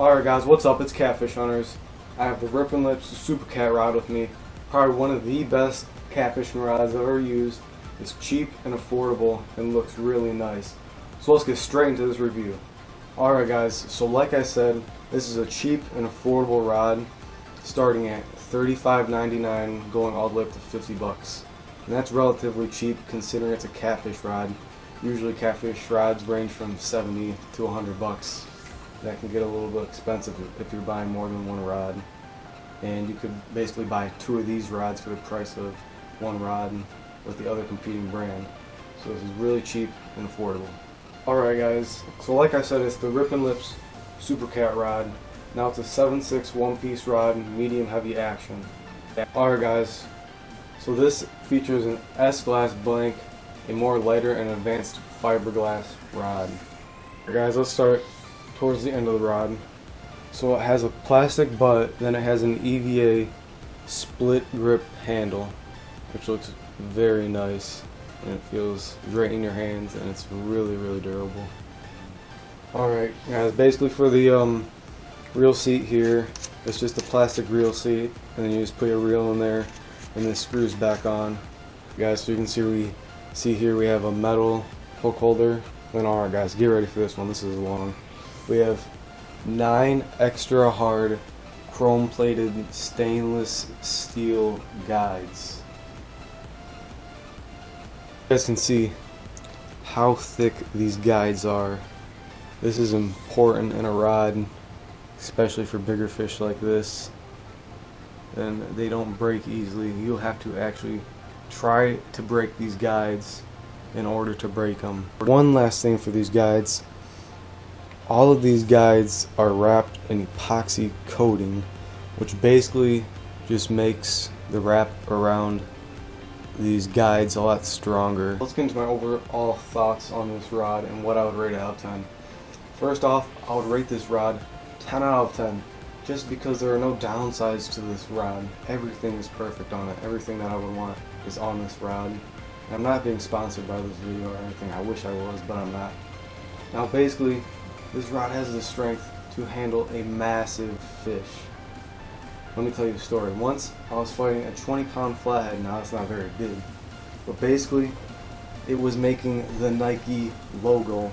Alright guys, what's up? It's Catfish Hunters. I have the Rippin Super Cat rod with me. Probably one of the best catfishing rods I've ever used. It's cheap and affordable and looks really nice. So let's get straight into this review. Alright guys, so like I said, this is a cheap and affordable rod starting at $35.99 going all the way up to $50. And that's relatively cheap considering it's a catfish rod. Usually catfish rods range from $70 to $100. That can get a little bit expensive if you're buying more than one rod. And you could basically buy two of these rods for the price of one rod with the other competing brand. So this is really cheap and affordable. Alright guys, so like I said, it's the Rippin Super Cat rod. Now it's a 7/6 one-piece rod, medium heavy action. Alright guys, so this features an S-glass blank, a more lighter and advanced fiberglass rod. Alright guys, let's start towards the end of the rod. So it has a plastic butt, then it has an EVA split grip handle, which looks very nice and it feels great in your hands, and it's really durable. Alright guys, basically for the reel seat here, it's just a plastic reel seat, and then you just put your reel in there and this screws back on. Guys, so you can see here we have a metal hook holder. Then alright guys, get ready for this one, this is long. We have 9 extra hard chrome plated stainless steel guides. You guys can see how thick these guides are. This is important in a rod, especially for bigger fish like this, and they don't break easily. You'll have to actually try to break these guides in order to break them. One last thing for these guides, all of these guides are wrapped in epoxy coating, which basically just makes the wrap around these guides a lot stronger. Let's get into my overall thoughts on this rod and what I would rate it out of 10. First off, I would rate this rod 10 out of 10, just because there are no downsides to this rod. Everything is perfect on it. Everything that I would want is on this rod. And I'm not being sponsored by this video or anything. I wish I was, but I'm not. Now basically, this rod has the strength to handle a massive fish. Let me tell you a story. Once I was fighting a 20-pound flathead. Now it's not very big, but basically it was making the Nike logo.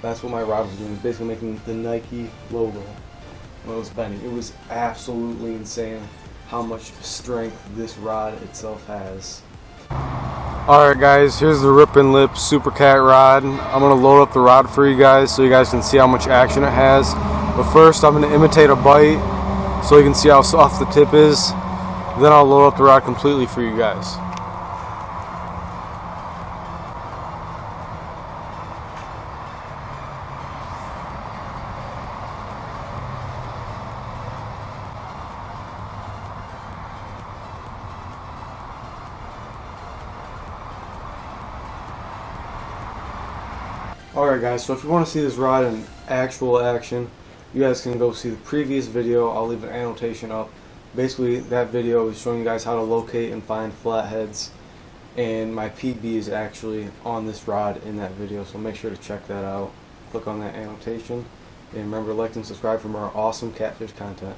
That's what my rod was doing. It was basically making the Nike logo when it was bending. It was absolutely insane how much strength this rod itself has. Alright guys, here's the Rippin Super Cat rod. I'm going to load up the rod for you guys so you guys can see how much action it has. But first I'm going to imitate a bite so you can see how soft the tip is. Then I'll load up the rod completely for you guys. Alright guys, so if you want to see this rod in actual action, you guys can go see the previous video. I'll leave an annotation up. Basically that video is showing you guys how to locate and find flatheads, and my PB is actually on this rod in that video, so make sure to check that out. Click on that annotation, and remember to like and subscribe for more awesome catfish content.